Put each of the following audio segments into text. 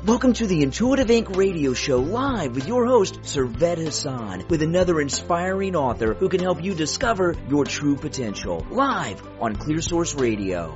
Welcome to the Intuitive Inc. radio show live with your host, Servet Hassan, with another inspiring author who can help you discover your true potential. Live on ClearSource Radio.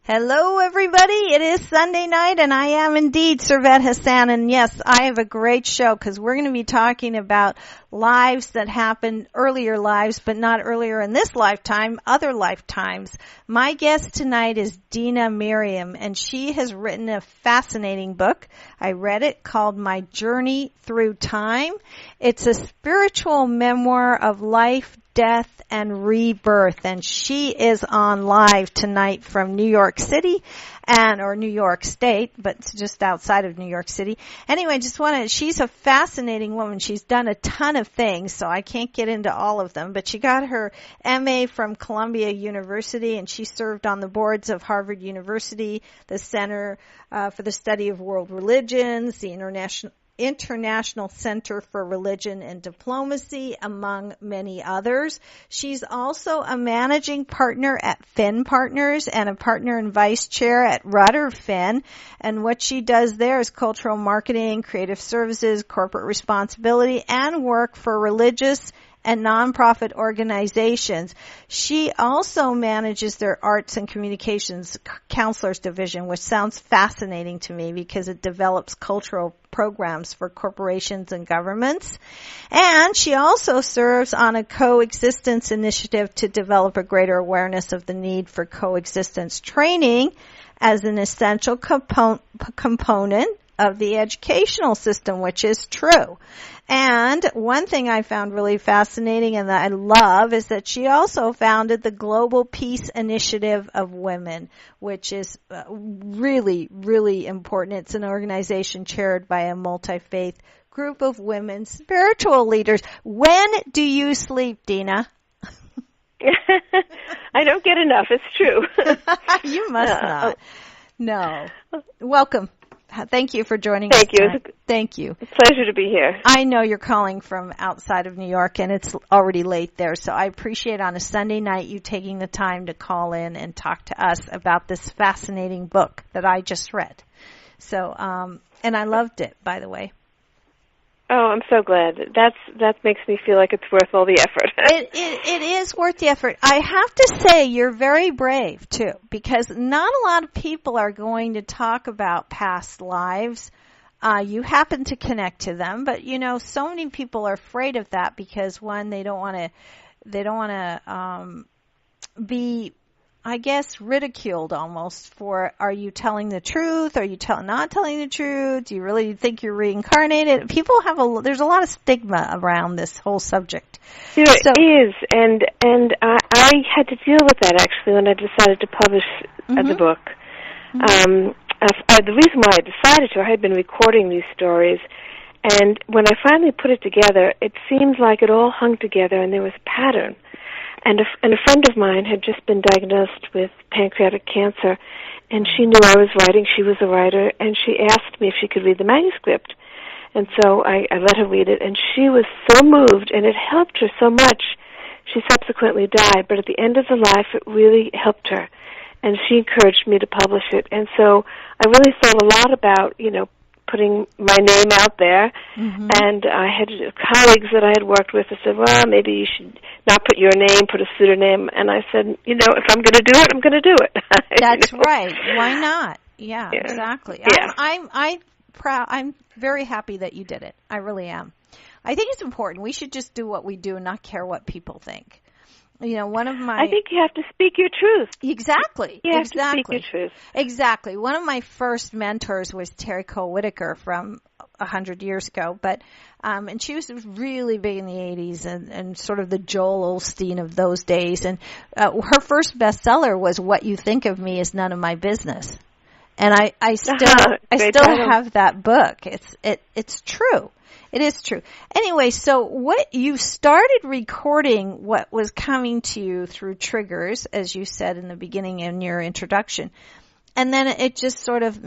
Hello, everybody. It is Sunday night, and I am indeed Servet Hassan. And yes, I have a great show because we're going to be talking about lives that happened, earlier lives, but not earlier in this lifetime, other lifetimes. My guest tonight is Dena Merriam, and she has written a fascinating book. I read it, called My Journey Through Time. It's a spiritual memoir of life, death, and rebirth, and she is on live tonight from New York City or New York State, but just outside of New York City. Anyway, she's a fascinating woman. She's done a ton of things, so I can't get into all of them, but she got her MA from Columbia University, and she served on the boards of Harvard University, the Center for the Study of World Religions, the International Center for Religion and Diplomacy, among many others. She's also a managing partner at Finn Partners and a partner and vice chair at Rudder Finn. And what she does there is cultural marketing, creative services, corporate responsibility, and work for religious and nonprofit organizations. She also manages their arts and communications counselors division, which sounds fascinating to me because it develops cultural programs for corporations and governments. And she also serves on a coexistence initiative to develop a greater awareness of the need for coexistence training as an essential component of the educational system, which is true. And one thing I found really fascinating and that I love is that she also founded the Global Peace Initiative of Women, which is really, really important. It's an organization chaired by a multi-faith group of women spiritual leaders. When do you sleep, Dena? I don't get enough. It's true. You must not. No. Welcome. Thank you for joining us tonight. Thank you. It's a pleasure to be here. I know you're calling from outside of New York, and it's already late there, so I appreciate on a Sunday night you taking the time to call in and talk to us about this fascinating book that I just read. So, and I loved it, by the way. Oh, I'm so glad. That makes me feel like it's worth all the effort. It is worth the effort. I have to say you're very brave, too, because not a lot of people are going to talk about past lives. You happen to connect to them, but, so many people are afraid of that because, one, they don't want to be, I guess, ridiculed almost for, are you telling the truth? Are you not telling the truth? Do you really think you're reincarnated? People there's a lot of stigma around this whole subject. There is, and I had to deal with that actually when I decided to publish the book. Mm-hmm. The reason why I decided to, I had been recording these stories, and when I finally put it together, it seemed like it all hung together and there was a pattern. And a friend of mine had just been diagnosed with pancreatic cancer, and she knew I was writing. She was a writer, and she asked me if she could read the manuscript. And so I let her read it, and she was so moved, and it helped her so much. She subsequently died, but at the end of her life, it really helped her, and she encouraged me to publish it. And so I really thought a lot about, putting my name out there, and I had colleagues that I had worked with that said, well, maybe you should not put your name, put a pseudonym, and I said, if I'm going to do it, I'm going to do it. That's right. Why not? Yeah, exactly. Yeah. I'm very happy that you did it. I really am. I think it's important. We should just do what we do and not care what people think. I think you have to speak your truth. Exactly. You have to speak your truth. Exactly. One of my first mentors was Terry Cole Whitaker from 100 years ago, but and she was really big in the 80s and sort of the Joel Osteen of those days. And her first bestseller was "What You Think of Me Is None of My Business." And I still have that book. It's true. It is true. Anyway, so you started recording what was coming to you through triggers, as you said in the beginning in your introduction, and then it just sort of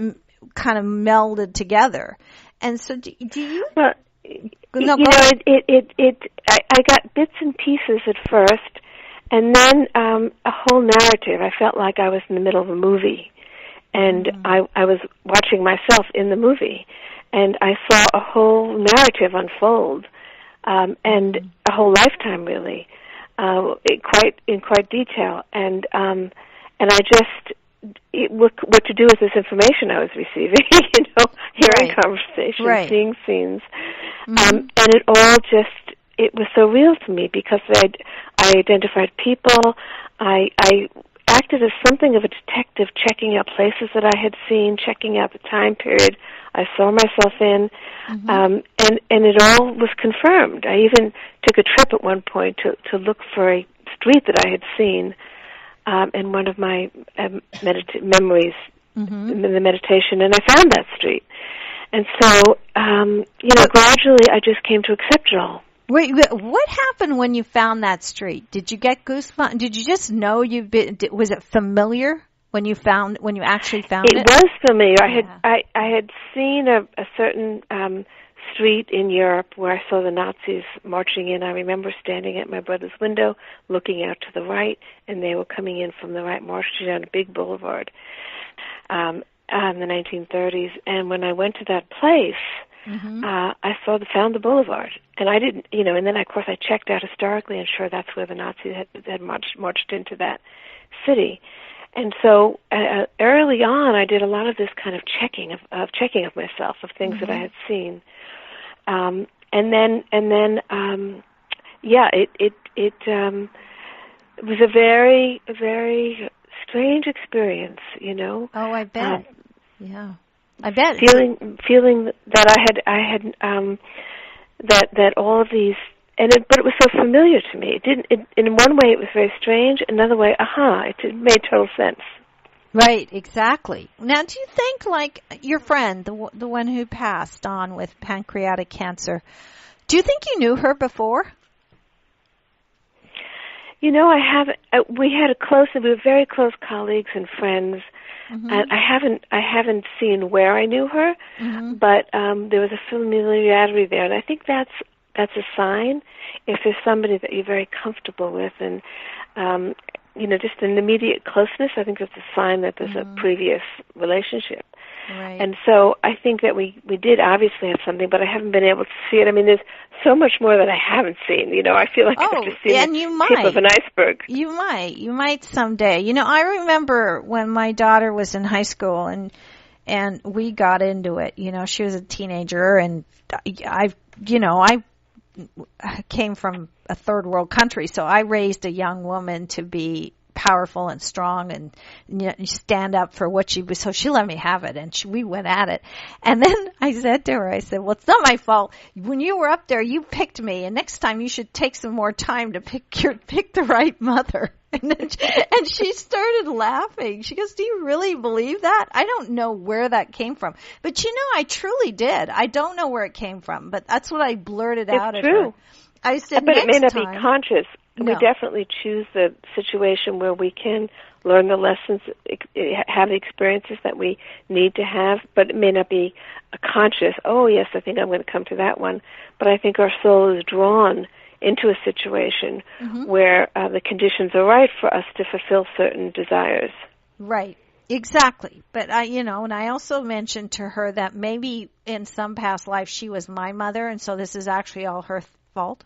kind of melded together. And so, do you? Well, I got bits and pieces at first, and then a whole narrative. I felt like I was in the middle of a movie. And I was watching myself in the movie, and I saw a whole narrative unfold, and a whole lifetime, really, in quite detail. And I just what to do with this information I was receiving, hearing conversations, seeing scenes, and it all it was so real to me because I identified people. I acted as something of a detective, checking out places that I had seen, checking out the time period I saw myself in, and it all was confirmed. I even took a trip at one point to look for a street that I had seen in one of my memories in the meditation, and I found that street. And so, gradually I just came to accept it all. Wait, what happened when you found that street? Did you get goosebumps? Did you just know was it familiar when you actually found it? It was familiar. Yeah. I had seen a certain street in Europe where I saw the Nazis marching in. I remember standing at my brother's window, looking out to the right, and they were coming in from the right, marching down a big boulevard in the 1930s. And when I went to that place, I found the boulevard, and I didn't, and then of course I checked out historically, and sure, that's where the Nazis had marched into that city. And so early on, I did a lot of this kind of checking of myself, of things that I had seen, and then it was a very, very strange experience, Oh, I bet. Yeah. I bet feeling that I had that all of these, but it was so familiar to me. It didn't. In one way, it was very strange. Another way, it made total sense. Right, exactly. Now, do you think, like your friend, the one who passed on with pancreatic cancer, do you think you knew her before? I haven't. We were very close colleagues and friends. And I haven't seen where I knew her, but there was a familiarity there, and I think that's a sign. If there's somebody that you're very comfortable with, and just an immediate closeness, I think that's a sign that there's a previous relationship. Right. And so I think that we did obviously have something, but I haven't been able to see it. I mean, there's so much more that I haven't seen. I feel like I've just seen the tip of an iceberg. You might someday. I remember when my daughter was in high school and we got into it. She was a teenager, and I came from a third world country, so I raised a young woman to be powerful and strong and stand up for what she was. So she let me have it, and we went at it. And then I said to her, well, it's not my fault. When you were up there, you picked me, and next time you should take some more time to pick the right mother. And she started laughing. She goes, do you really believe that? I don't know where that came from. But I truly did. I don't know where it came from, but that's what I blurted out at her. I said, but it may not be conscious. No. We definitely choose the situation where we can learn the lessons, have the experiences that we need to have, but it may not be a conscious, yes, I think I'm going to come to that one. But I think our soul is drawn into a situation where the conditions are right for us to fulfill certain desires. Right. Exactly. But and I also mentioned to her that maybe in some past life she was my mother, and so this is actually all her fault.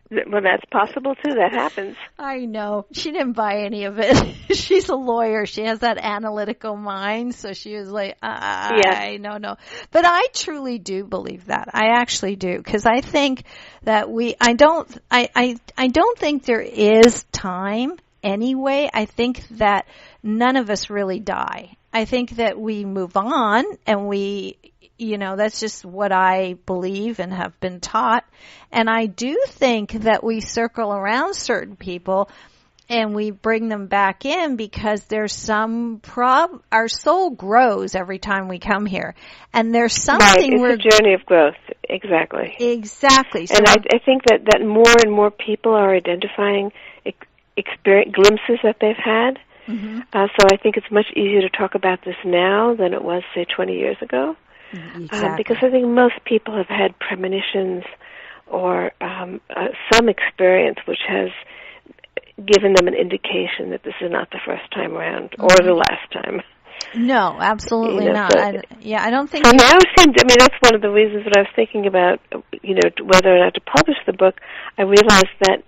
Well, that's possible too. That happens. I know. She didn't buy any of it. She's a lawyer. She has that analytical mind, so she was like, no. But I truly do believe that. I actually do, because I think that I don't think there is time anyway. I think that none of us really die. I think that we move on, and that's just what I believe and have been taught. And I do think that we circle around certain people and we bring them back in because there's some our soul grows every time we come here. And there's something It's a journey of growth. Exactly. Exactly. So and I think that more and more people are identifying glimpses that they've had. So I think it's much easier to talk about this now than it was, say, 20 years ago. Exactly. Because I think most people have had premonitions or some experience which has given them an indication that this is not the first time around or the last time. No, absolutely not. So, I don't think. So now it seems, that's one of the reasons that I was thinking about, whether or not to publish the book. I realized that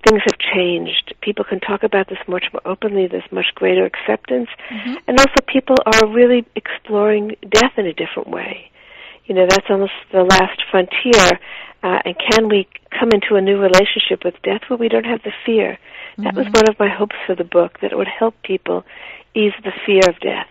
things have changed. People can talk about this much more openly. There's much greater acceptance, and also people are really exploring death in a different way. That's almost the last frontier. And can we come into a new relationship with death where we don't have the fear? That was one of my hopes for the book, that it would help people ease the fear of death.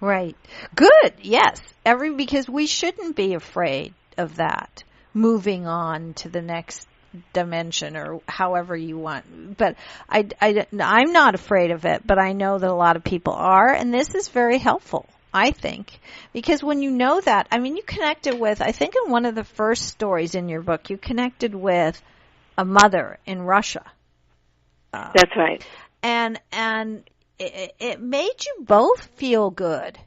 Right. Good. Yes. Because we shouldn't be afraid of that, moving on to the next dimension or however you want. But I'm not afraid of it, but I know that a lot of people are, and this is very helpful, I think, because when you know that, you connected with, I think in one of the first stories in your book, you connected with a mother in Russia. That's right. And it made you both feel good,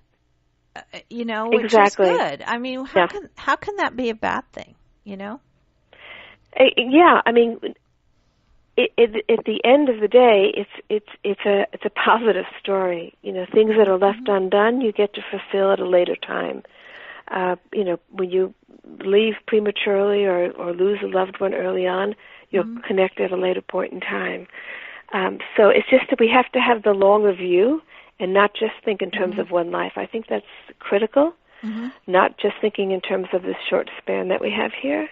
which exactly. is good. How can that be a bad thing, Yeah, at the end of the day, it's a positive story. Things that are left undone, you get to fulfill at a later time. When you leave prematurely or lose a loved one early on, you'll connect at a later point in time. So it's just that we have to have the longer view and not just think in terms of one life. I think that's critical, not just thinking in terms of this short span that we have here,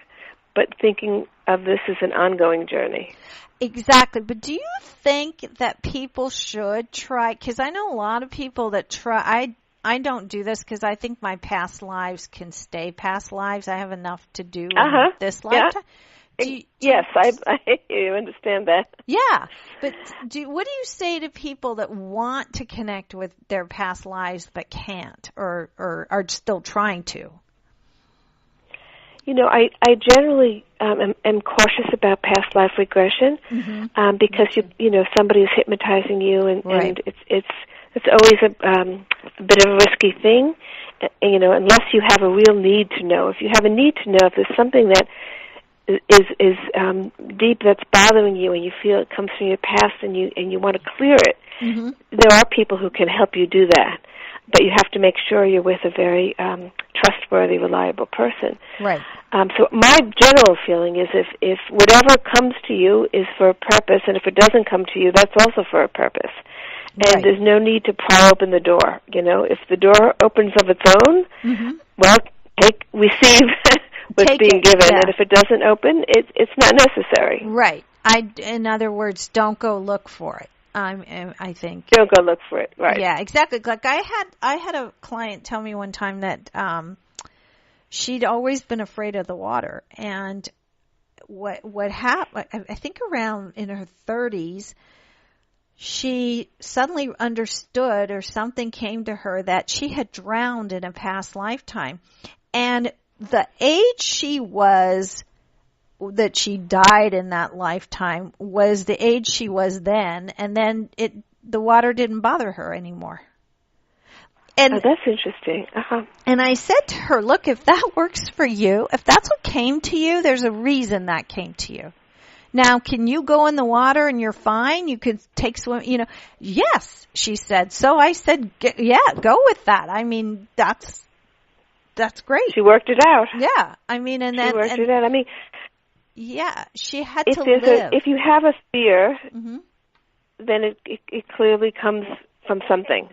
but thinking of this as an ongoing journey. Exactly. But do you think that people should try, because I know a lot of people that try, I don't do this because I think my past lives can stay past lives. I have enough to do in this lifetime. Yes, I understand that. Yeah, but what do you say to people that want to connect with their past lives but can't, or are still trying to? I generally am cautious about past life regression because somebody is hypnotizing you, and it's always a bit of a risky thing. Unless you have a real need to know. If you have a need to know, if there's something that is deep that's bothering you, and you feel it comes from your past, and you want to clear it, there are people who can help you do that. But you have to make sure you're with a very trustworthy, reliable person. Right. So my general feeling is if whatever comes to you is for a purpose, and if it doesn't come to you, that's also for a purpose. And there's no need to pry open the door. If the door opens of its own, well, receive what's being given. And if it doesn't open, it's not necessary. Right. In other words, don't go look for it. I think. Don't go look for it. Right. Yeah, exactly. Like I had a client tell me one time that she'd always been afraid of the water, and what happened? I think around in her 30s, she suddenly understood, or something came to her, that she had drowned in a past lifetime, and the age she was, that she died in that lifetime, was the age she was then, and then the water didn't bother her anymore. And that's interesting. And I said to her, look, if that works for you, if that's what came to you, there's a reason that came to you. Now, can you go in the water and you're fine? You could take swim, Yes, she said. So I said, yeah, go with that. That's great. She worked it out. Yeah. She worked it out. Yeah, she had to live. If you have a fear, then it clearly comes from something,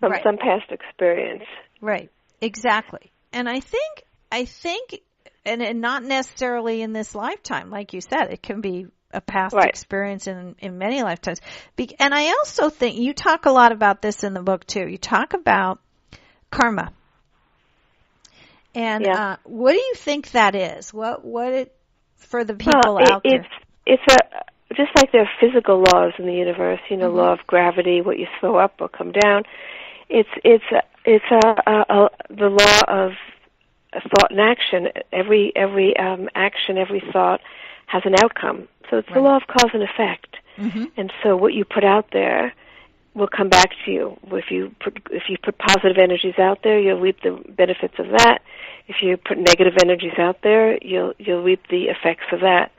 from some past experience. Right, exactly. And I think, and not necessarily in this lifetime, like you said, it can be a past experience in many lifetimes. And I also think, you talk a lot about this in the book too. You talk about karma. And what do you think that is? For the people out there? It's just like there are physical laws in the universe, law of gravity, what you throw up will come down. It's the law of thought and action. Every action, every thought has an outcome. So it's the law of cause and effect. And so what you put out there will come back to you. If you put positive energies out there, you'll reap the benefits of that. If you put negative energies out there, you'll reap the effects of that.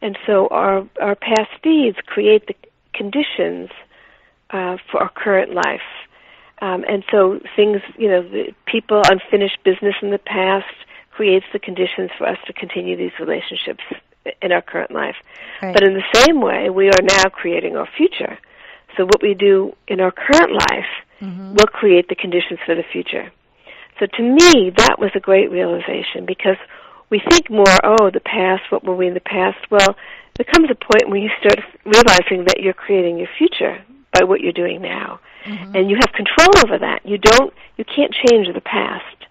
And so our past deeds create the conditions for our current life. And so things, the people, unfinished business in the past creates the conditions for us to continue these relationships in our current life. Right. But in the same way, we are now creating our future. So what we do in our current life will create the conditions for the future. So to me, that was a great realization, because we think more, the past, what were we in the past? Well, there comes a point when you start realizing that you're creating your future by what you're doing now. And you have control over that. You can't change the past.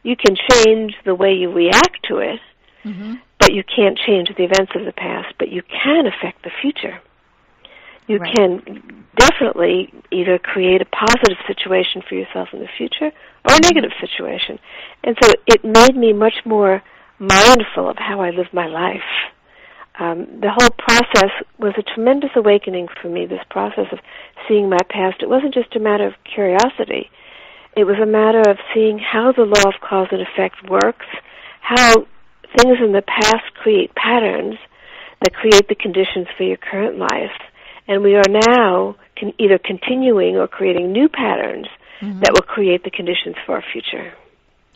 You can change the way you react to it, but you can't change the events of the past, but you can affect the future. You can definitely either create a positive situation for yourself in the future or a negative situation. And so it made me much more mindful of how I live my life. The whole process was a tremendous awakening for me, this process of seeing my past. It wasn't just a matter of curiosity. It was a matter of seeing how the law of cause and effect works, how things in the past create patterns that create the conditions for your current life. And we are now either continuing or creating new patterns that will create the conditions for our future.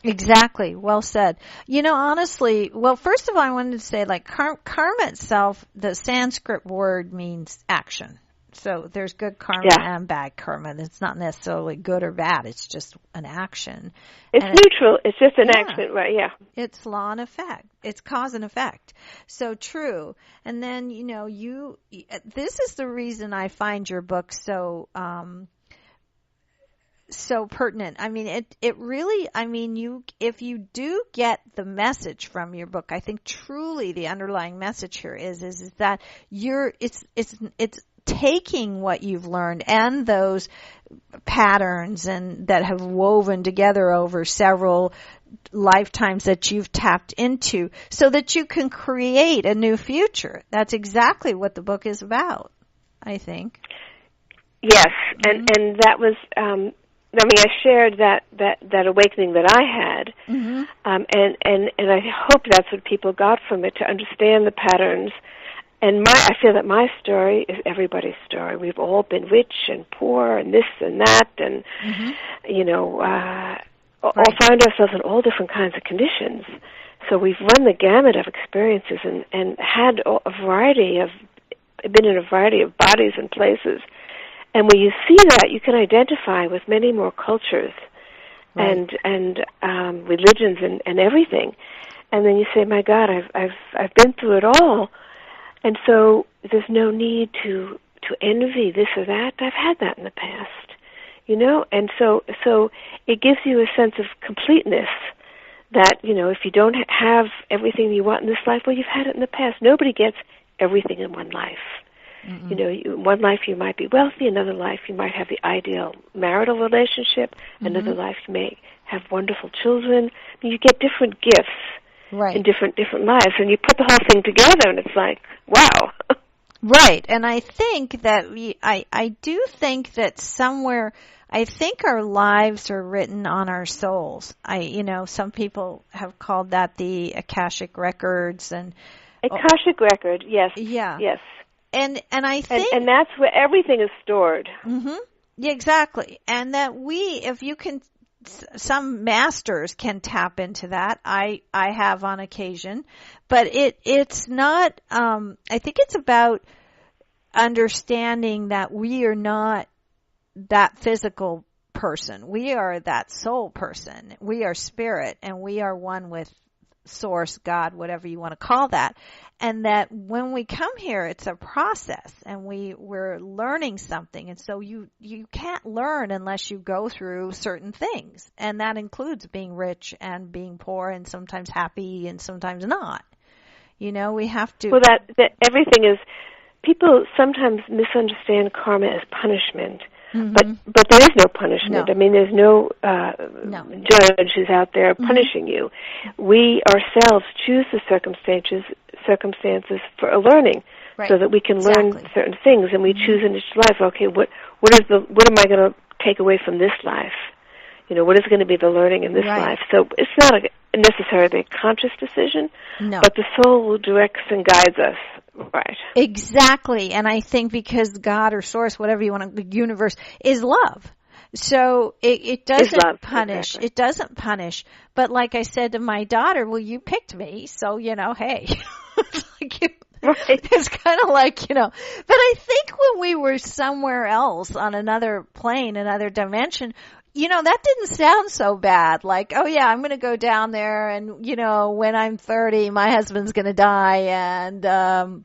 Exactly. Well said. Honestly, first of all, I wanted to say, karma itself, the Sanskrit word means action. So there's good karma and bad karma. It's not necessarily good or bad. It's just an action. It's neutral. It's just an action, right? Yeah. It's law and effect. It's cause and effect. So true. And then, this is the reason I find your book so pertinent. I mean, it really, if you do get the message from your book, I think truly the underlying message here is that it's taking what you've learned and those patterns and that have woven together over several lifetimes that you've tapped into so that you can create a new future. That's exactly what the book is about, I think. Yes. And that was, I shared that awakening that I had, and I hope that's what people got from it, to understand the patterns. And I feel that my story is everybody's story. We've all been rich and poor and this and that, and all find ourselves in all different kinds of conditions. So we've run the gamut of experiences and had been in a variety of bodies and places. And when you see that, you can identify with many more cultures and religions and everything. And then you say, "My God, I've been through it all." And so there's no need to envy this or that. I've had that in the past, And so it gives you a sense of completeness. That if you don't have everything you want in this life, well, you've had it in the past. Nobody gets everything in one life. In one life you might be wealthy, another life you might have the ideal marital relationship, another life you may have wonderful children. You get different gifts in different lives, and you put the whole thing together, and it's like, wow. Right, and I think that I do think that somewhere, I think our lives are written on our souls. Some people have called that the Akashic records and Akashic record, yes. Yeah. Yes. And I think... And that's where everything is stored. Yeah, exactly. And that some masters can tap into that. I have on occasion. But it's not, I think it's about understanding that we are not that physical person. We are that soul person. We are spirit, and we are one with Source, God, whatever you want to call that. And that when we come here, it's a process, and we're learning something. And so you can't learn unless you go through certain things. And that includes being rich and being poor, and sometimes happy and sometimes not. We have to... Well, that everything is... People sometimes misunderstand karma as punishment. But there is no punishment. No. I mean, there's no judge who's out there punishing you. We ourselves choose the circumstances for a learning, so that we can learn certain things, and we choose in each life. Okay, what am I going to take away from this life? What is going to be the learning in this life? So it's not necessarily a conscious decision, but the soul directs and guides us Right. Exactly. And I think because God or source, whatever you want to, the universe is love. So it doesn't punish. Exactly. It doesn't punish. But like I said to my daughter, well, you picked me, so, hey. It's kind of like, but I think when we were somewhere else on another plane, another dimension, that didn't sound so bad. Like, oh yeah, I'm going to go down there and, when I'm 30, my husband's going to die. And,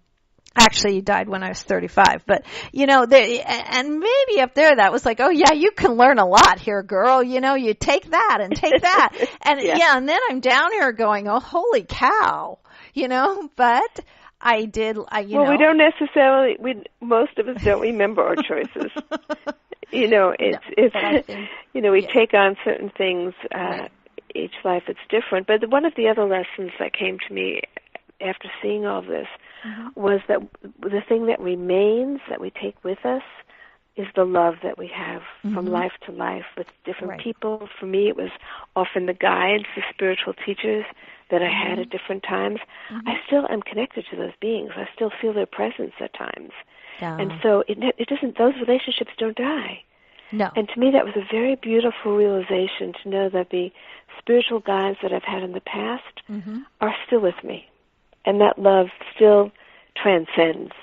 actually he died when I was 35, but, and maybe up there that was like, oh yeah, you can learn a lot here, girl. You take that and take that. And and then I'm down here going, oh, holy cow, but I did, we don't necessarily, most of us don't remember our choices. We take on certain things, each life it's different. But one of the other lessons that came to me after seeing all this was that the thing that remains, that we take with us, is the love that we have from life to life with different people. For me, it was often the guides, the spiritual teachers that I had at different times. I still am connected to those beings. I still feel their presence at times. Yeah. And so it doesn't, those relationships don't die. No. And to me, that was a very beautiful realization to know that the spiritual guides that I've had in the past are still with me. And that love still transcends,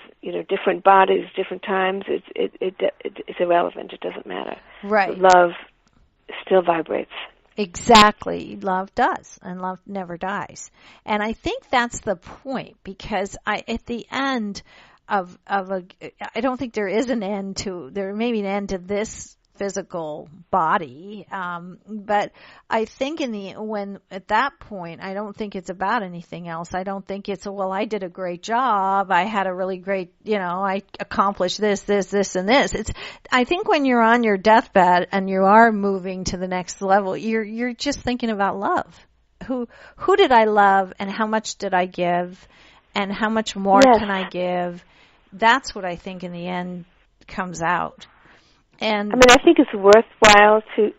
different bodies, different times. It's irrelevant. It doesn't matter. Right. Love still vibrates. Exactly. Love does, and love never dies. And I think that's the point, because at the end of I don't think there is an end to, there may be an end to this physical body, but I think at that point, I don't think it's about anything else. I don't think it's, well, I did a great job, I had a really great, I accomplished this, and this. I think when you're on your deathbed and you are moving to the next level, you're just thinking about love. Who did I love, and how much did I give, and how much more can I give? That's what I think in the end comes out. And I think it's worthwhile to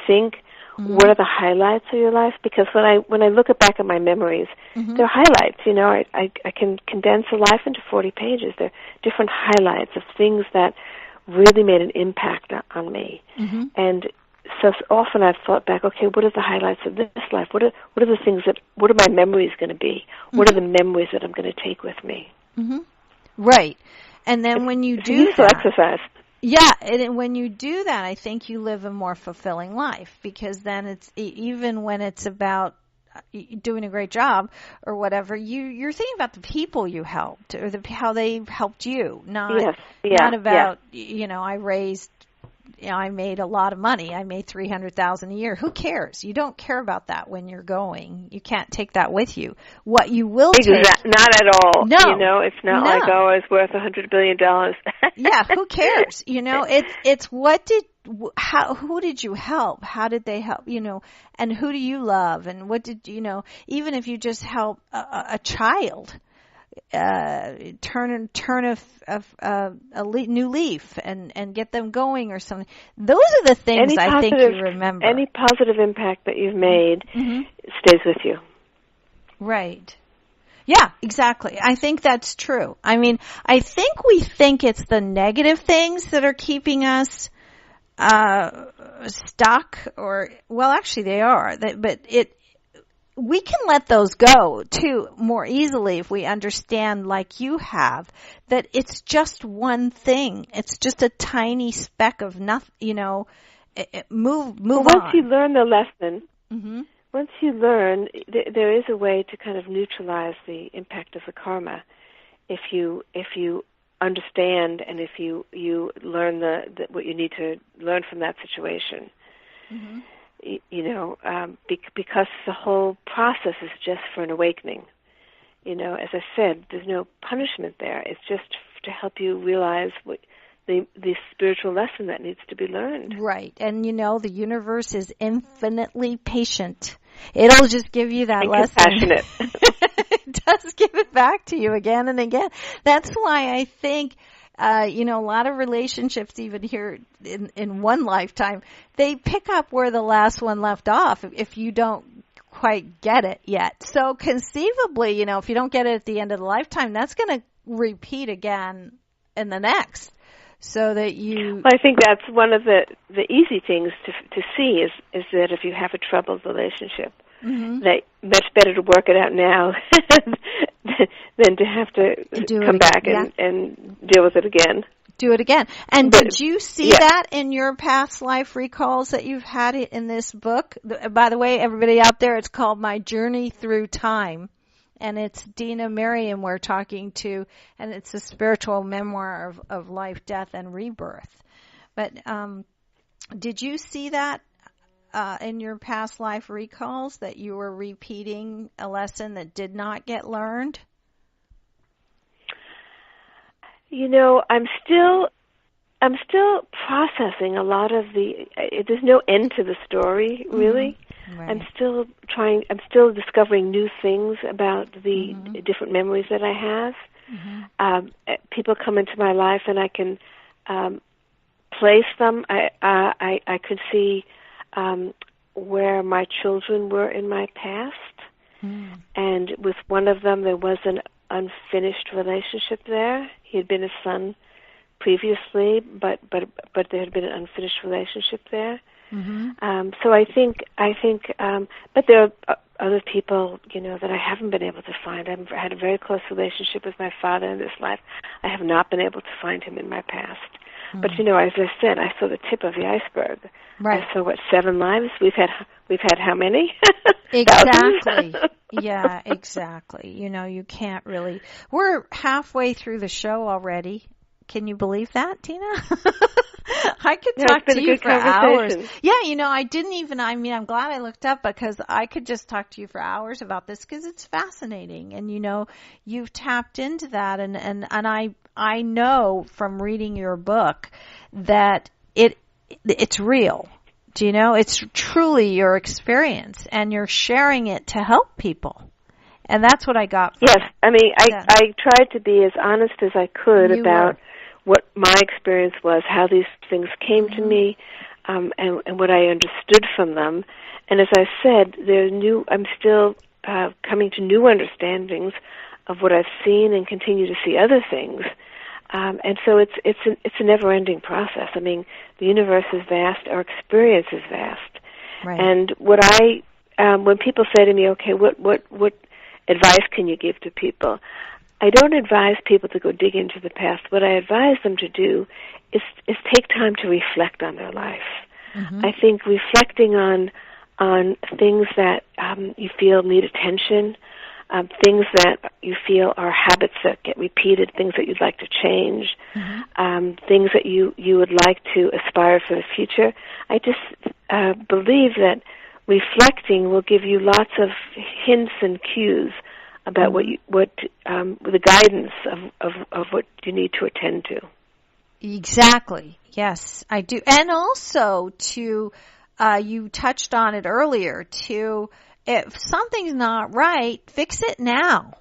think what are the highlights of your life, because when I look back at my memories, they're highlights. I can condense a life into 40 pages. They're different highlights of things that really made an impact on me. And so often I've thought back, okay, what are the highlights of this life? What are the things what are my memories going to be? What are the memories that I'm going to take with me? Right. And then when you do useful exercise. Yeah, and when you do that, I think you live a more fulfilling life, because then it's, even when it's about doing a great job or whatever, you're thinking about the people you helped, or how they helped you, not about, I made a lot of money. I made $300,000 a year. Who cares? You don't care about that when you're going. You can't take that with you. What you will take, not at all. No, it's not like, oh, I was worth $100 billion. Yeah, who cares? It's who did you help? How did they help? And who do you love? And what did even if you just help a child. Turn a new leaf and get them going or something. Those are the things I think you remember. Any positive impact that you've made stays with you. Right. Yeah, exactly. I think that's true. I think we think it's the negative things that are keeping us stuck, or, well, actually they are. But we can let those go too more easily if we understand, like you have, that it's just one thing. It's just a tiny speck of nothing, move on. Once you learn the lesson, once you learn, there is a way to kind of neutralize the impact of the karma if you understand, and if you learn what you need to learn from that situation. Because the whole process is just for an awakening. As I said, there's no punishment there. It's just to help you realize what the spiritual lesson that needs to be learned. Right. And the universe is infinitely patient. It'll just give you that lesson. Compassionate. It does give it back to you again and again. That's why I think a lot of relationships, even here in one lifetime, they pick up where the last one left off if you don't quite get it yet. So conceivably, if you don't get it at the end of the lifetime, that's going to repeat again in the next. So that you... Well, I think that's one of the easy things to see is that if you have a troubled relationship, that much better to work it out now than to have to come back and deal with it again. Do it again. And did you see that in your past life recalls that you've had in this book? By the way, everybody out there, it's called My Journey Through Time. And it's Dena Merriam we're talking to, and it's a spiritual memoir of life, death, and rebirth. But did you see that in your past life recalls, that you were repeating a lesson that did not get learned? I'm still processing a lot of there's no end to the story, really. Right. I'm still discovering new things about the different memories that I have. People come into my life and I can place them. I could see where my children were in my past. And with one of them there was an unfinished relationship there. He had been a son previously, but there had been an unfinished relationship there. So I think, but there are other people, that I haven't been able to find. I've had a very close relationship with my father in this life. I have not been able to find him in my past. But as I said, I saw the tip of the iceberg. Right. I saw 7 lives. We've had how many? Exactly. Yeah, exactly. You can't really. We're halfway through the show already. Can you believe that, Tina? I could talk to you for hours. Yeah, I'm glad I looked up because I could just talk to you for hours about this because it's fascinating. And, you've tapped into that. And I know from reading your book that it's real. Do you know? It's truly your experience and you're sharing it to help people. And that's what I got from it. I tried to be as honest as I could about what my experience was, how these things came to me, and what I understood from them. And as I said, I'm still coming to new understandings of what I've seen and continue to see other things. And so it's a never-ending process. The universe is vast, our experience is vast. Right. And when people say to me, okay, what advice can you give to people? I don't advise people to go dig into the past. What I advise them to do is take time to reflect on their life. I think reflecting on things that you feel need attention, things that you feel are habits that get repeated, things that you'd like to change, things that you would like to aspire for the future. I just believe that reflecting will give you lots of hints and cues about the guidance of what you need to attend to. Exactly. Yes, I do. And also you touched on it earlier, if something's not right, fix it now.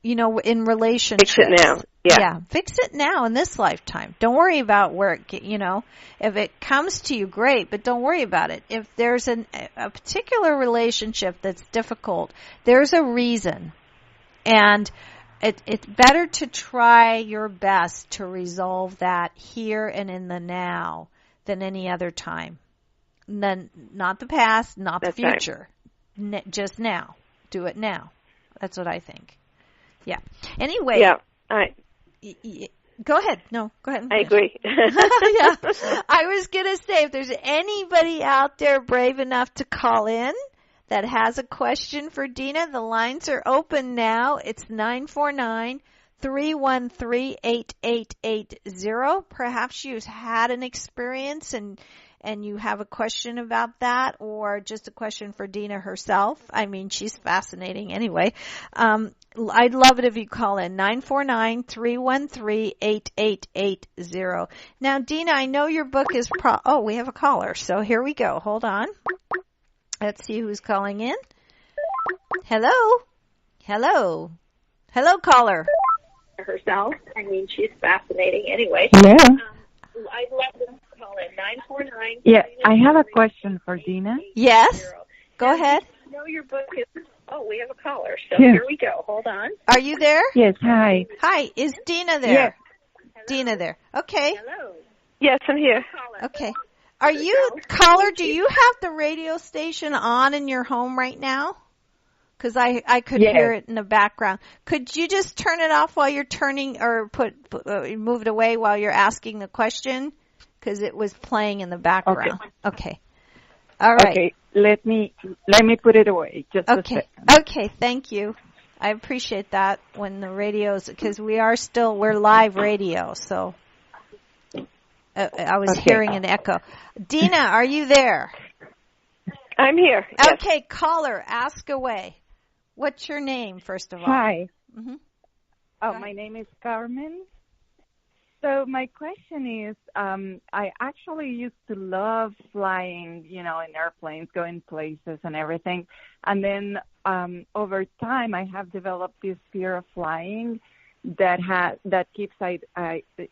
In relationships. Fix it now. Yeah, fix it now in this lifetime. Don't worry about where if it comes to you, great, but don't worry about it. If there's a particular relationship that's difficult, there's a reason. And it's better to try your best to resolve that here and in the now than any other time. Not the past, not the future. Right. Just now. Do it now. That's what I think. Yeah. Anyway. Yeah. Go ahead. No, go ahead. I agree. Yeah. I was going to say, if there's anybody out there brave enough to call in that has a question for Dena, the lines are open now. It's 949-313-8880. Perhaps you've had an experience and you have a question about that, or just a question for Dena herself. She's fascinating anyway. I'd love it if you call in 949-313-8880. Now, Dena, I know your book is we have a caller. So here we go. Hold on. Let's see who's calling in. Hello, caller. Herself. She's fascinating anyway. Hello. I'd love to call in 949. Yeah, I have a question for Dena. Yes. Go ahead. No, your book is... Oh, we have a caller, so Yes. here we go. Hold on. Are you there? Yes, hi. Hi, is Dena there? Yes. Dena there. Okay. Hello. Yes, I'm here. Caller. Okay. Are you, caller, do you have the radio station on in your home right now? Because I could Yes. hear it in the background. Could you just turn it off while you're turning, or move it away while you're asking the question? Because it was playing in the background. Okay. All right. Okay, let me put it away. Just a Okay. second. Okay, thank you. I appreciate that when the radios, because we're live radio, so I was Okay. hearing an echo. Dena, are you there? I'm here. Yes. Okay, caller, ask away. What's your name, first of all? Hi. Mm-hmm. Oh, my name is Carmen. So my question is, I actually used to love flying, in airplanes, going places and everything. And then over time, I have developed this fear of flying that keeps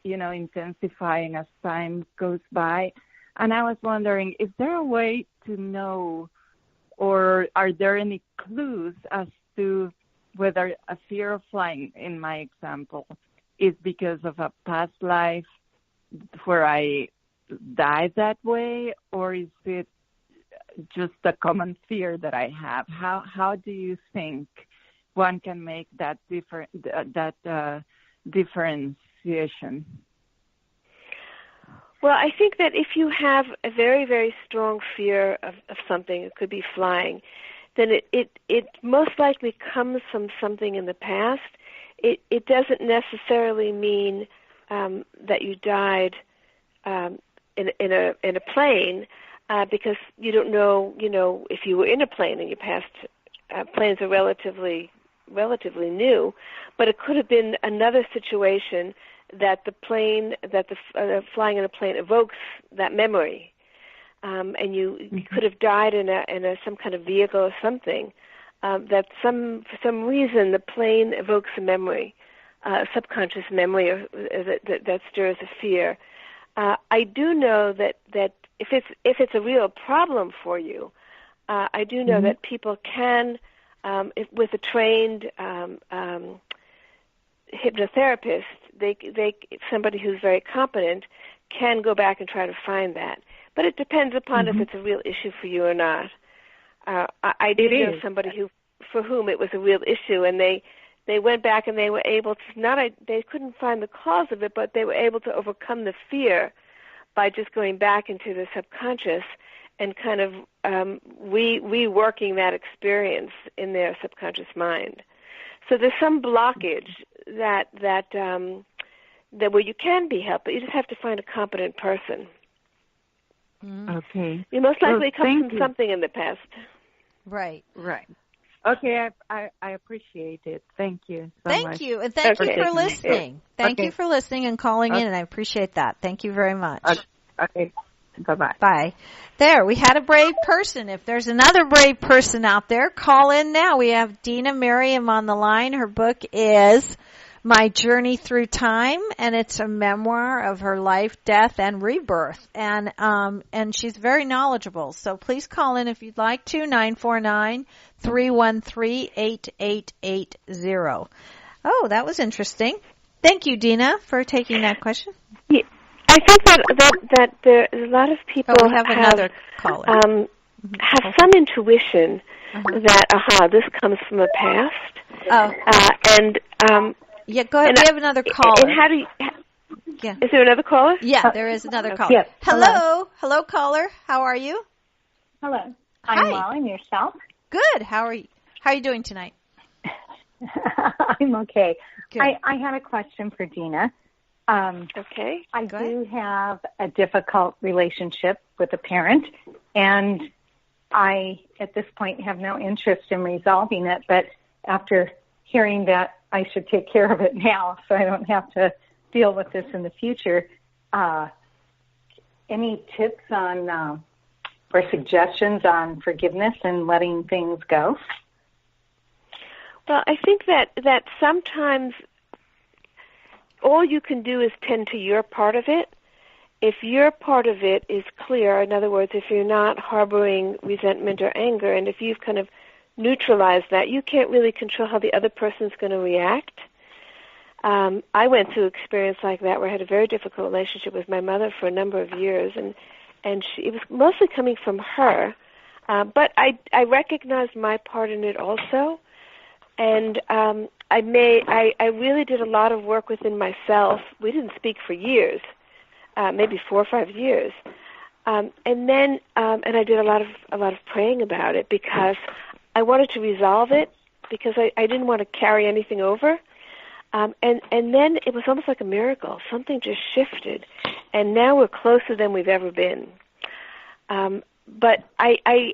intensifying as time goes by. And I was wondering, is there a way to know, or are there any clues as to whether a fear of flying, in my example, is because of a past life where I died that way, or is it just a common fear that I have? How do you think one can make that differentiation? Well, I think that if you have a very, very strong fear of something, it could be flying, then it most likely comes from something in the past. It doesn't necessarily mean that you died in a plane, because you don't know, if you were in a plane in your past. Planes are relatively new, but it could have been another situation that the flying in a plane evokes that memory, and you could have died in some kind of vehicle or something. That for some reason the plane evokes a memory, a subconscious memory that stirs a fear. I do know that if it's a real problem for you, I do know that people can, with a trained hypnotherapist, somebody who's very competent can go back and try to find that. But it depends upon if it's a real issue for you or not. I did know somebody for whom it was a real issue, and they went back and they were able to they couldn't find the cause of it, but they were able to overcome the fear by just going back into the subconscious and kind of reworking that experience in their subconscious mind. So there's some blockage that where you can be helped, but you just have to find a competent person. Okay. You most likely come from something in the past. Right. Okay, I appreciate it. Thank you so much. Thank you, and thank you for listening. Thank you for listening and calling in, and I appreciate that. Thank you very much. Okay, bye-bye. Bye. There, we had a brave person. If there's another brave person out there, call in now. We have Dena Merriam on the line. Her book is My Journey Through Time, and it's a memoir of her life, death, and rebirth. And she's very knowledgeable. So please call in if you'd like to, 949-313-8880. Oh, that was interesting. Thank you, Dena, for taking that question. Yeah, I think that there's a lot of people we have another caller. Have some intuition that this comes from a past. Yeah, go ahead. We have another caller. And how do you? Yeah. Is there another caller? Yeah, there is another caller. Yes. Hello, caller. How are you? Hello. Hi. I'm well, and yourself? Good. How are you? How are you doing tonight? I'm okay. Good. I had a question for Dena. Okay. I do have a difficult relationship with a parent, and I, at this point, have no interest in resolving it, but after hearing that I should take care of it now so I don't have to deal with this in the future, any tips on or suggestions on forgiveness and letting things go? Well, I think that sometimes all you can do is tend to your part of it. If your part of it is clear, in other words, if you're not harboring resentment or anger, and if you've kind of neutralize that. You can't really control how the other person's going to react. I went through an experience like that where I had a very difficult relationship with my mother for a number of years, and it was mostly coming from her. But I recognized my part in it also, and I really did a lot of work within myself. We didn't speak for years, maybe 4 or 5 years, and I did a lot of praying about it because I wanted to resolve it because I didn't want to carry anything over. And then it was almost like a miracle. Something just shifted, and now we're closer than we've ever been. But I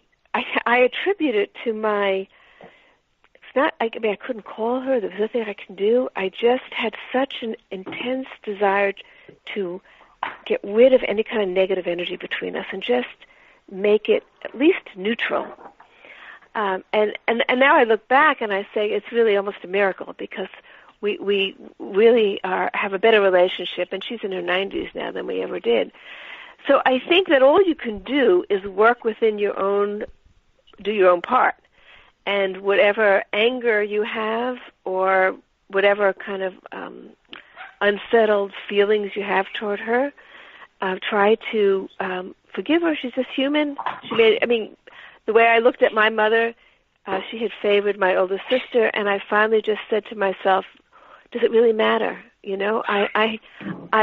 attribute it to my. It's not. I mean, I couldn't call her. There was nothing I can do. I just had such an intense desire to get rid of any kind of negative energy between us and just make it at least neutral. And now I look back and I say it's really almost a miracle because we really have a better relationship, and she's in her 90s now than we ever did. So I think that all you can do is work within your own, do your own part. And whatever anger you have or whatever kind of unsettled feelings you have toward her, try to forgive her. She's just human. The way I looked at my mother, she had favored my older sister, and I finally just said to myself, does it really matter? You know, I'm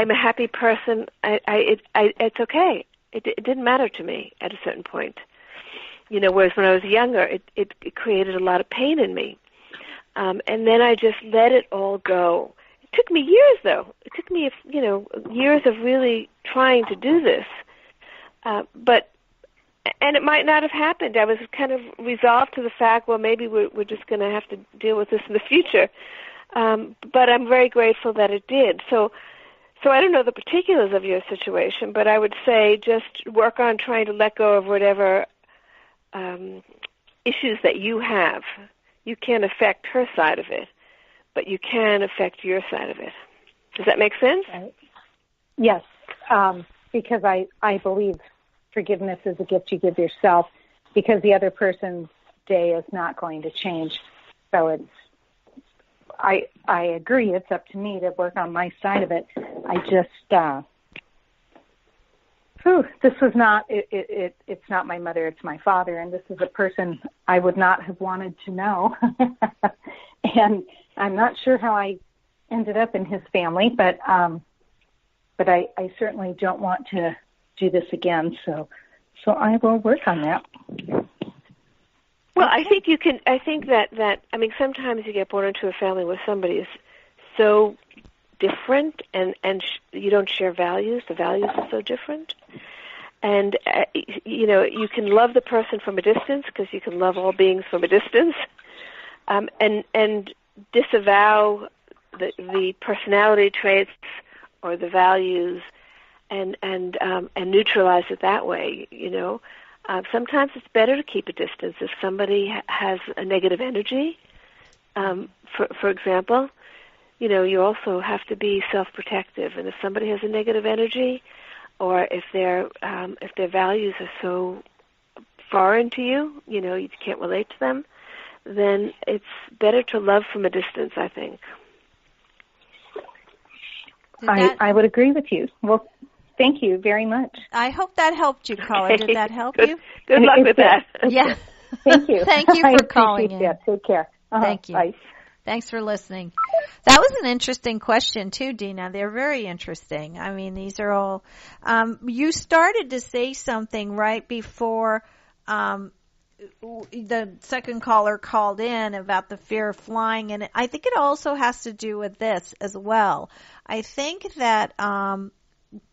a happy person. It's okay. It didn't matter to me at a certain point. You know, whereas when I was younger, it created a lot of pain in me. And then I just let it all go. It took me years, though. It took me, years of really trying to do this. And it might not have happened. I was kind of resolved to the fact, well, maybe we're just going to have to deal with this in the future. But I'm very grateful that it did. So I don't know the particulars of your situation, but I would say just work on trying to let go of whatever issues that you have. You can't affect her side of it, but you can affect your side of it. Does that make sense? Right. Yes, because I believe forgiveness is a gift you give yourself because the other person's day is not going to change. So I agree. It's up to me to work on my side of it. I just, this was not, it's not my mother, it's my father, and this is a person I would not have wanted to know. And I'm not sure how I ended up in his family, but I certainly don't want to do this again. So I will work on that. Well, I think you can. I think that sometimes you get born into a family where somebody is so different, and you don't share values. The values are so different, and you can love the person from a distance because you can love all beings from a distance, and disavow the personality traits or the values, and neutralize it that way. Sometimes it's better to keep a distance if somebody has a negative energy. For example, you also have to be self-protective, and if somebody has a negative energy, or if their values are so foreign to you, you can't relate to them, then it's better to love from a distance, I think. I would agree with you. Well, thank you very much. I hope that helped you, caller. Did that help you? Good luck with that. Yeah. Thank you. Thank you for calling in. That. Take care. Thank you. Bye. Thanks for listening. That was an interesting question, too, Dena. They're very interesting. I mean, these are all you started to say something right before the second caller called in about the fear of flying, and I think it also has to do with this as well. I think that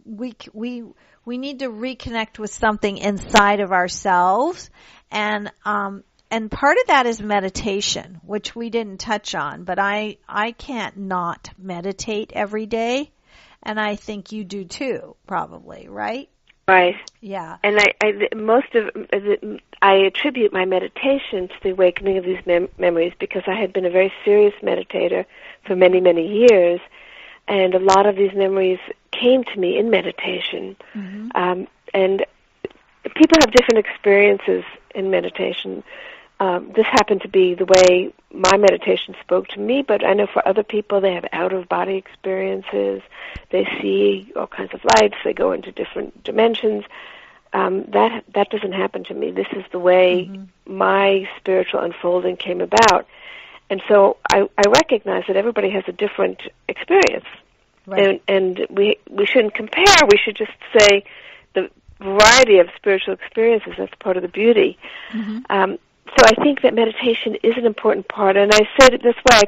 we need to reconnect with something inside of ourselves, and part of that is meditation, which we didn't touch on, but I can't not meditate every day, and I think you do too, probably, right? Right. Yeah. And I attribute my meditation to the awakening of these memories because I had been a very serious meditator for many, many years, and a lot of these memories came to me in meditation. Mm-hmm. And people have different experiences in meditation. this happened to be the way my meditation spoke to me, but I know for other people they have out-of-body experiences. They see all kinds of lights. They go into different dimensions. That doesn't happen to me. This is the way my spiritual unfolding came about. And so I recognize that everybody has a different experience. Right. And we shouldn't compare. We should just say the variety of spiritual experiences, that's part of the beauty. So I think that meditation is an important part, and I said it this way,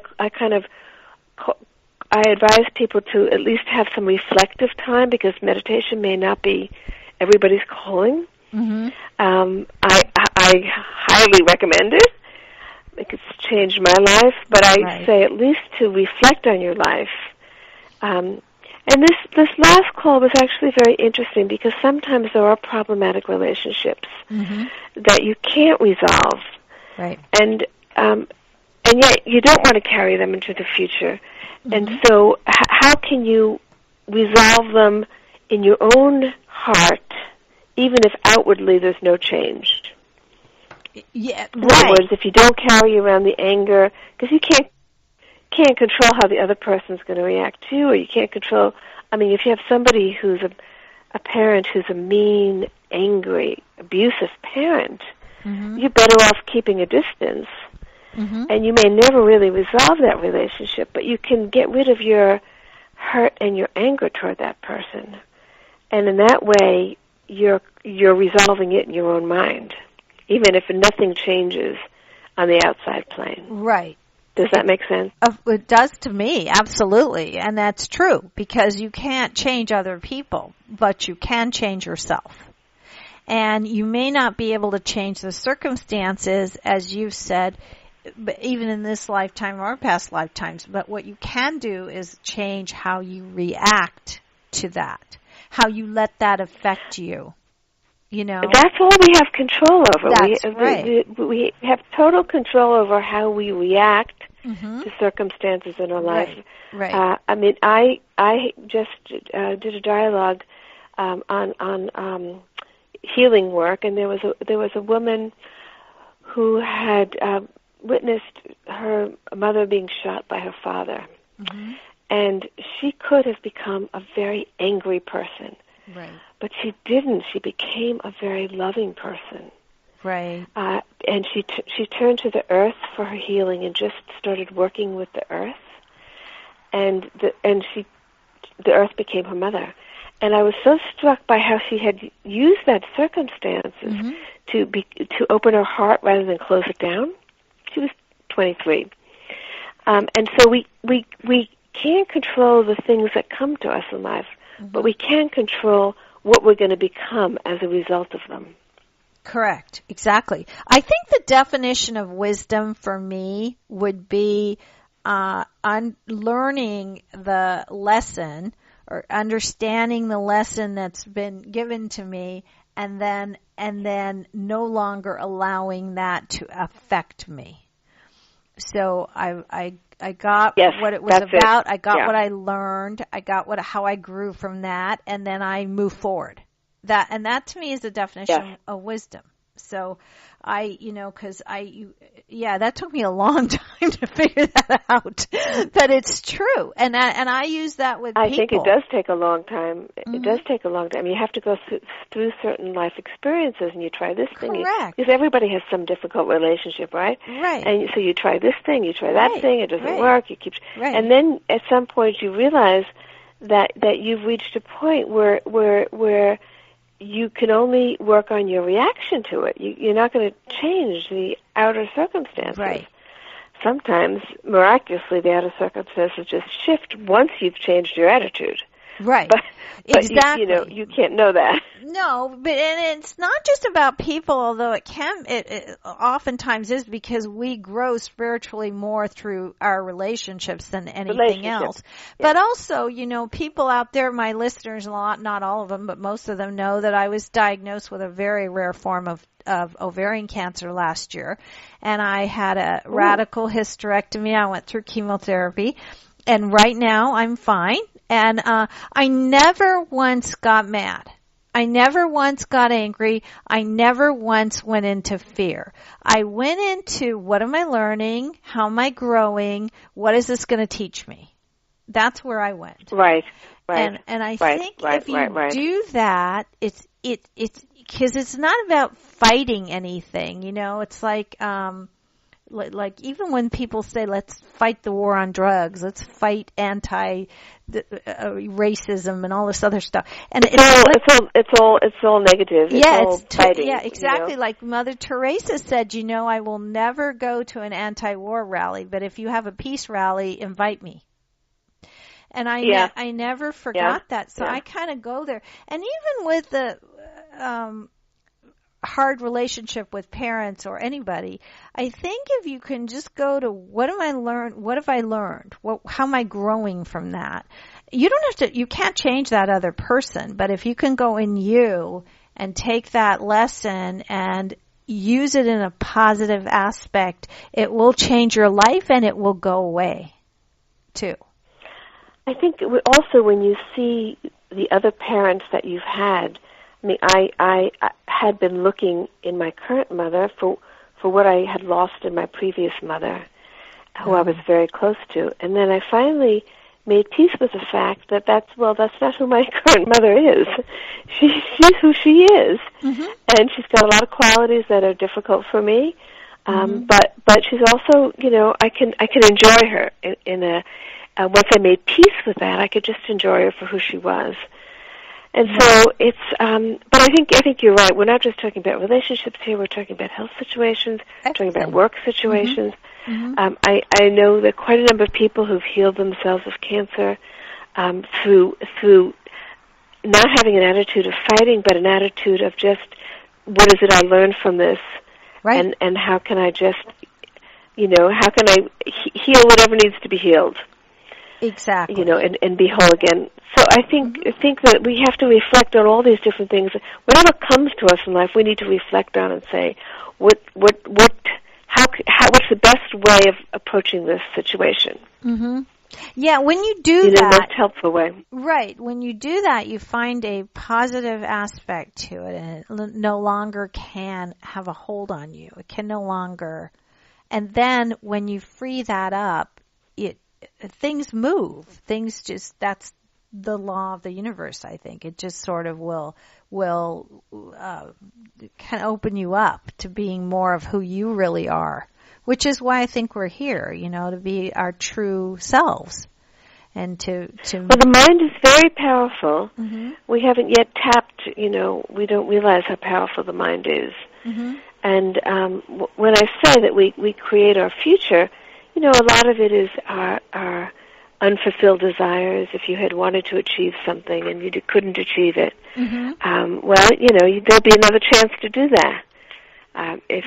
I advise people to at least have some reflective time, because meditation may not be everybody's calling. I highly recommend it. It's changed my life, but I say at least to reflect on your life. And this last call was actually very interesting, because sometimes there are problematic relationships that you can't resolve, and yet you don't want to carry them into the future. And so, how can you resolve them in your own heart, even if outwardly there's no change? Yeah, in other words, if you don't carry around the anger, because you can't control how the other person's going to react to you, or you can't control. I mean, if you have somebody who's a parent who's a mean, angry, abusive parent, you're better off keeping a distance, and you may never really resolve that relationship, but you can get rid of your hurt and your anger toward that person, and in that way, you're resolving it in your own mind, even if nothing changes on the outside plane. Right. Does that make sense? It does to me, absolutely. And that's true, because you can't change other people, but you can change yourself. And you may not be able to change the circumstances, as you've said, but even in this lifetime or past lifetimes. But what you can do is change how you react to that, how you let that affect you. You know, that's all we have control over. That's right. We have total control over how we react to circumstances in our life. Right. I mean, I just did a dialogue on healing work, and there was a woman who had witnessed her mother being shot by her father, and she could have become a very angry person. Right. But she didn't. She became a very loving person. Right. And she turned to the earth for her healing and just started working with the earth. And the earth became her mother. And I was so struck by how she had used that circumstances to open her heart rather than close it down. She was 23. And so we can't control the things that come to us in life, but we can control what we're going to become as a result of them. Correct. Exactly. I think the definition of wisdom for me would be learning the lesson or understanding the lesson that's been given to me, and then no longer allowing that to affect me. So I got what it was about. I got what I learned. I got how I grew from that, and then I move forward. That to me is the definition of wisdom. So that took me a long time to figure that out. That it's true, and I use that with people. I think it does take a long time. It does take a long time. You have to go through certain life experiences, and you try this thing. Correct. Because everybody has some difficult relationship, right? Right. And so you try this thing, you try that thing. It doesn't work. You keep, and then at some point you realize that you've reached a point where you can only work on your reaction to it. You're not going to change the outer circumstances. Right. Sometimes, miraculously, the outer circumstances just shift once you've changed your attitude. Right. But exactly. You can't know that. No, but and it's not just about people, although it oftentimes is, because we grow spiritually more through our relationships than anything else. Yeah. But also, people out there, my listeners, not all of them, but most of them know that I was diagnosed with a very rare form of ovarian cancer last year, and I had a radical hysterectomy. I went through chemotherapy, and right now I'm fine. And I never once got mad. I never once got angry. I never once went into fear. I went into, what am I learning? How am I growing? What is this going to teach me? That's where I went. Right. And I think if you do that, it's because it's not about fighting anything. You know, it's like even when people say, let's fight the war on drugs, let's fight racism and all this other stuff. And it's all negative. It's fighting. Yeah, exactly. You know? Like Mother Teresa said, I will never go to an anti-war rally, but if you have a peace rally, invite me. And I never forgot that. So I kind of go there. And even with the hard relationship with parents or anybody, I think if you can just go to what have I learned? How am I growing from that? You can't change that other person, but if you can go in you and take that lesson and use it in a positive aspect, it will change your life and it will go away too. I think also when you see the other parents that you've had, I mean, I had been looking in my current mother for what I had lost in my previous mother, who I was very close to, and then I finally made peace with the fact that that's not who my current mother is. She's who she is, and she's got a lot of qualities that are difficult for me, but she's also, I can enjoy her in a. Once I made peace with that, I could just enjoy her for who she was. And so it's, but I think you're right. We're not just talking about relationships here. We're talking about health situations. We're talking about work situations. I know that quite a number of people who've healed themselves of cancer through not having an attitude of fighting, but an attitude of just, what is it I learned from this? Right. And how can I just, how can I heal whatever needs to be healed? Exactly. And be whole again. So I think that we have to reflect on all these different things. Whatever comes to us in life, we need to reflect on and say, what's the best way of approaching this situation? Yeah, when you do that, the most helpful way. Right. When you do that, you find a positive aspect to it, and it no longer can have a hold on you. It can no longer. And then when you free that up, things move. Things just, that's the law of the universe, I think. It just sort of will kind of open you up to being more of who you really are, which is why I think we're here, to be our true selves. And to Well, the mind is very powerful. We haven't yet tapped, we don't realize how powerful the mind is. And when I say that we create our future, a lot of it is our unfulfilled desires. If you had wanted to achieve something and you couldn't achieve it, there'll be another chance to do that. If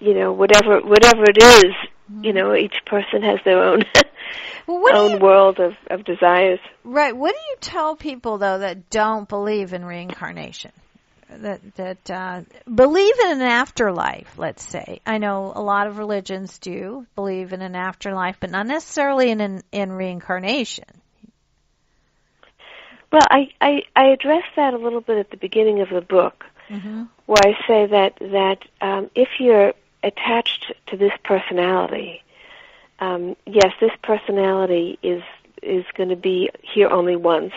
whatever it is, each person has their own own world of desires. Right. What do you tell people though that don't believe in reincarnation? That believe in an afterlife, let's say. I know a lot of religions do believe in an afterlife, but not necessarily in reincarnation. Well, I address that a little bit at the beginning of the book, where I say that if you're attached to this personality, yes, this personality is going to be here only once.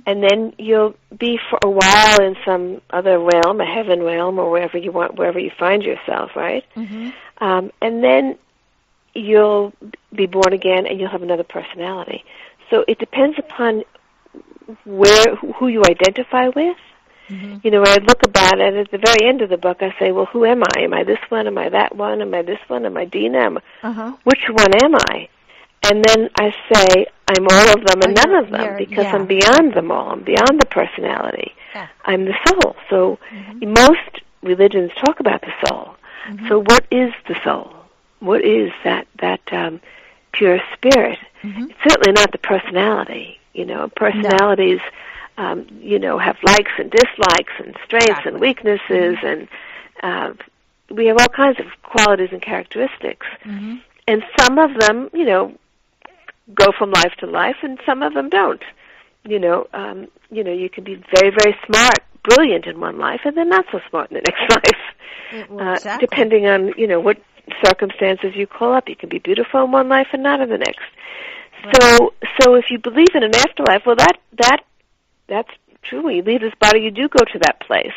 And then you'll be for a while in some other realm, a heaven realm, or wherever you find yourself, right? And then you'll be born again, and you'll have another personality. So it depends upon who you identify with. When I look about it, at the very end of the book, I say, well, who am I? Am I this one? Am I that one? Am I this one? Am I Dena? Which one am I? And then I say, I'm all of them and none of them, because I'm beyond them all. I'm beyond the personality. I'm the soul. So most religions talk about the soul. So what is the soul? What is that pure spirit? It's certainly not the personality. Personalities, have likes and dislikes and strengths and weaknesses, and we have all kinds of qualities and characteristics. And some of them, go from life to life, and some of them don't. you can be very, very smart, brilliant in one life, and then not so smart in the next life. Exactly. Depending on, what circumstances you call up. You can be beautiful in one life and not in the next. Right. So if you believe in an afterlife, well, that's true. When you leave this body, you do go to that place,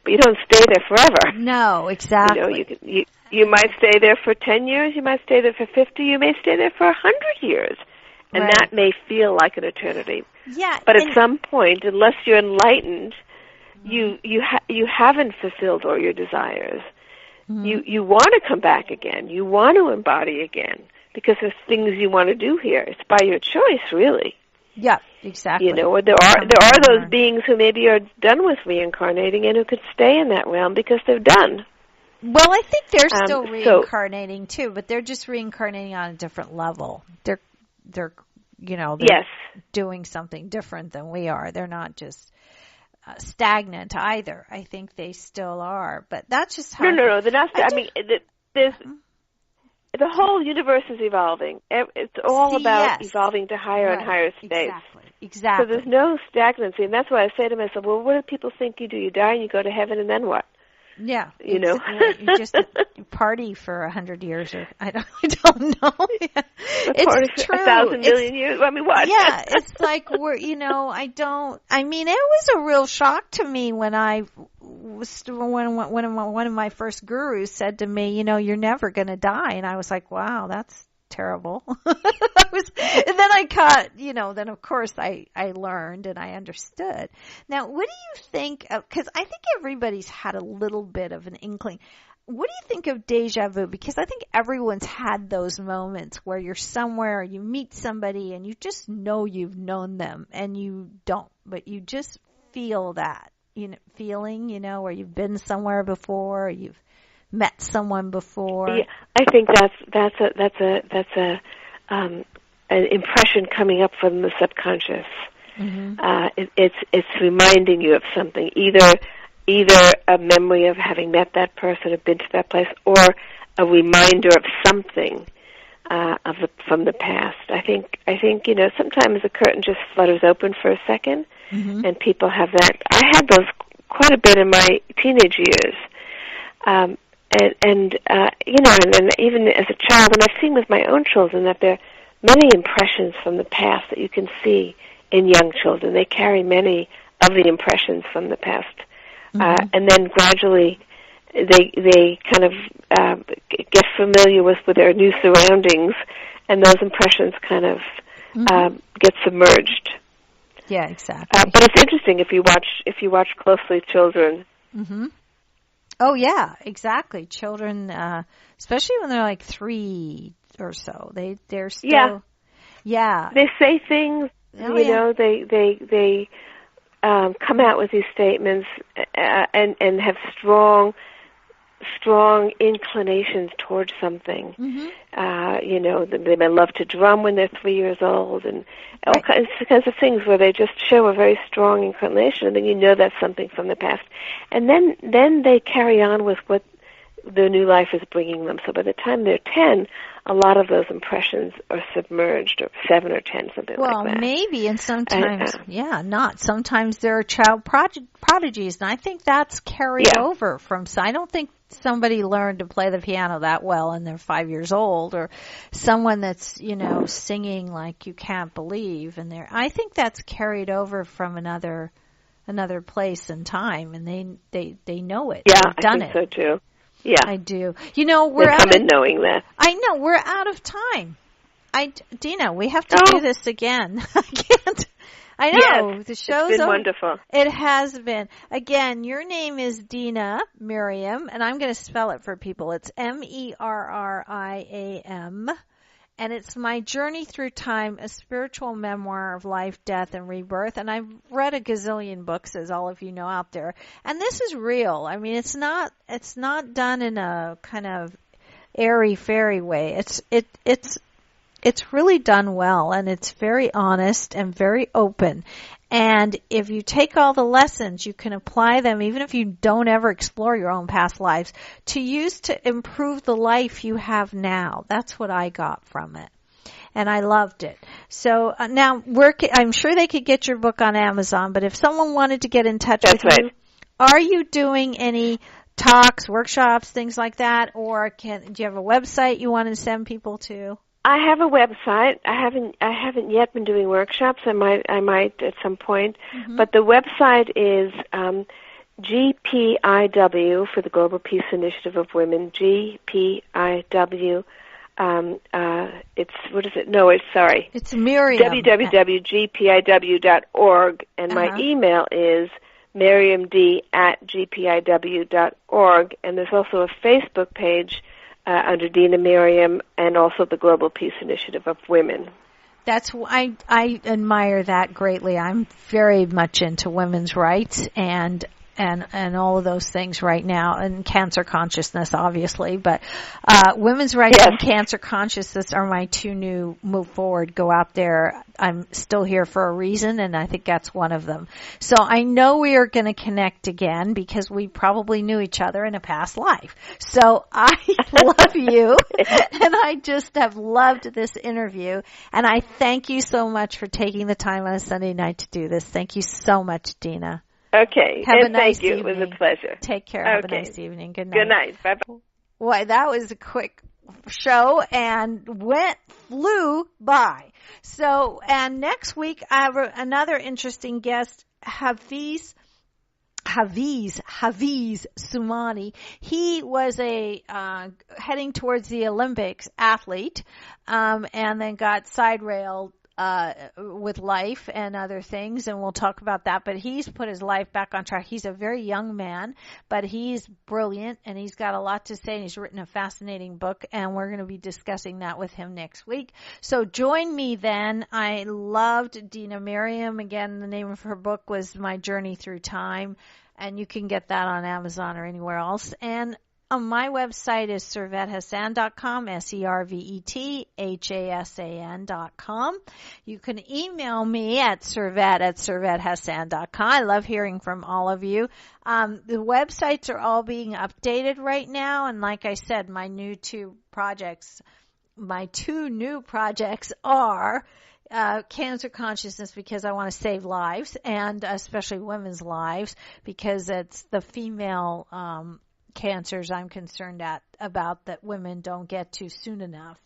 but you don't stay there forever. No, exactly. You might stay there for 10 years, you might stay there for 50, you may stay there for 100 years. And right. that may feel like an eternity. Yeah. But at some point, unless you're enlightened, you haven't fulfilled all your desires. Mm-hmm. You want to come back again. You want to embody again because there's things you want to do here. It's by your choice, really. Yeah, exactly. Or there are those beings who maybe are done with reincarnating and who could stay in that realm because they're done. Well, I think they're still reincarnating too, but they're just reincarnating on a different level. They're yes. doing something different than we are. They're not just stagnant either. I think they still are, but that's just how. No. They're not. There's the whole universe is evolving. It's all about evolving to higher and higher states. Exactly. So there's no stagnancy, and that's why I say to myself, well, what do people think you do? You die and you go to heaven, and then what? Yeah, you just party for 100 years, or I don't know. Yeah. It's true. 1,000 million years. I mean, what? Yeah, it's like I mean, it was a real shock to me when one of my first gurus said to me, you're never going to die, and I was like, wow, that's terrible. And then I caught, then of course I learned and I understood. Now, what do you think of, because I think everybody's had a little bit of an inkling. What do you think of deja vu? Because I think everyone's had those moments where you're somewhere, you meet somebody and you just know you've known them and you don't, but you just feel that, feeling, where you've been somewhere before, you've met someone before. Yeah, I think that's an impression coming up from the subconscious. Mm-hmm. It's reminding you of something, either a memory of having met that person or been to that place, or a reminder of something from the past. I think sometimes the curtain just flutters open for a second, mm-hmm. and people have that. I had those quite a bit in my teenage years. And then even as a child, and I've seen with my own children that there are many impressions from the past that you can see in young children. They carry many of the impressions from the past. Mm-hmm. And then gradually they kind of get familiar with their new surroundings, and those impressions kind of mm-hmm. Get submerged. Yeah, exactly. But it's interesting if you watch closely children. Mm-hmm. Oh yeah, exactly. Children, especially when they're like 3 or so, they're still yeah. They say things. They come out with these statements and have strong inclinations towards something. Mm-hmm. They may love to drum when they're 3 years old, and all kinds of things where they just show a very strong inclination, and then that's something from the past. And then they carry on with what their new life is bringing them. So by the time they're 10, a lot of those impressions are submerged, or 7 or 10, something like that. Well, maybe, and sometimes, not. Sometimes there are child prodigies, and I think that's carried over from, so I don't think somebody learned to play the piano that well and they're 5 years old, or someone that's, singing like you can't believe, and I think that's carried over from another place and time, and they know it. Yeah, They've done I think so too. Yeah, I do. We're out of knowing that. I know we're out of time. Dena, we have to do this again. I can't. I know. Yes, the show's it's been wonderful. It has been. Again, your name is Dena Merriam, and I'm going to spell it for people. It's Merriam. And it's My Journey Through Time, a spiritual memoir of life, death, and rebirth. And I've read a gazillion books, as all of you know out there. And this is real. I mean, it's not done in a kind of airy-fairy way. It's really done well, and it's very honest and very open. And if you take all the lessons, you can apply them, even if you don't ever explore your own past lives, to use to improve the life you have now. That's what I got from it. and I loved it. So now I'm sure they could get your book on Amazon, but if someone wanted to get in touch with you, are you doing any talks, workshops, things like that, or do you have a website you want to send people to? I have a website. I haven't yet been doing workshops. I might at some point. Mm-hmm. But the website is GPIW for the Global Peace Initiative of Women. GPIW. It's Merriam. www.gpiw.org, and my email is mariamd@gpiw.org, and there's also a Facebook page under Dena Merriam, and also the Global Peace Initiative of Women. I admire that greatly. I'm very much into women's rights and all of those things right now, and cancer consciousness, obviously, but women's rights and cancer consciousness are my two new move forward, go out there. I'm still here for a reason, and I think that's one of them. So I know we are going to connect again because we probably knew each other in a past life. So I love you, and I just have loved this interview, and I thank you so much for taking the time on a Sunday night to do this. Thank you so much, Dena. Okay. Have a nice thank you. evening. It was a pleasure. Take care. Have a nice evening. Good night. Good night. Bye-bye. Boy, that was a quick show and flew by. So, and next week I have another interesting guest, Hafiz Soumani. He was a heading towards the Olympics athlete, and then got side railed with life and other things, and we'll talk about that, but he's put his life back on track. He's a very young man, but he's brilliant, and he's got a lot to say, and he's written a fascinating book, and we're going to be discussing that with him next week. So join me then. I loved Dena Merriam. Again, the name of her book was My Journey Through Time, and you can get that on Amazon or anywhere else. And my website is ServetHassan.com, ServetHassan.com. You can email me at Servet@ServetHassan.com. I love hearing from all of you. The websites are all being updated right now, and like I said, my two new projects are cancer consciousness, because I want to save lives, and especially women's lives, because it's the female cancers I'm concerned about that women don't get to soon enough.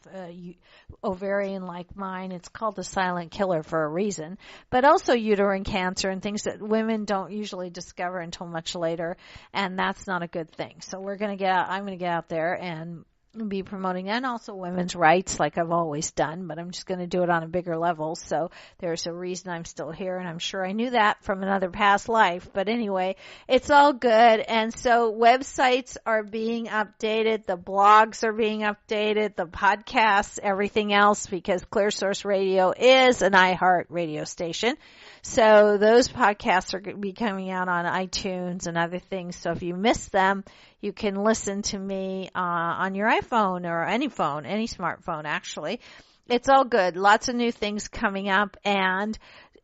Ovarian, like mine, it's called the silent killer for a reason, but also uterine cancer and things that women don't usually discover until much later, and that's not a good thing. So I'm going to get out there and be promoting, and also women's rights like I've always done, but I'm just going to do it on a bigger level. So there's a reason I'm still here, and I'm sure I knew that from another past life. But anyway, it's all good. And so websites are being updated, the blogs are being updated, the podcasts, everything else, because Clear Source Radio is an iHeart radio station. So those podcasts are going to be coming out on iTunes and other things. So if you miss them, you can listen to me on your iPhone or any phone, any smartphone, actually. It's all good. Lots of new things coming up, and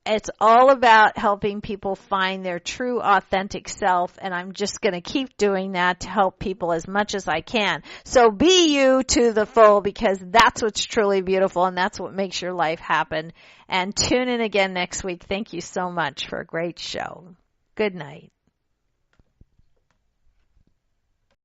it's all about helping people find their true, authentic self, and I'm just going to keep doing that to help people as much as I can. So be you to the full, because that's what's truly beautiful, and that's what makes your life happen. And tune in again next week. Thank you so much for a great show. Good night.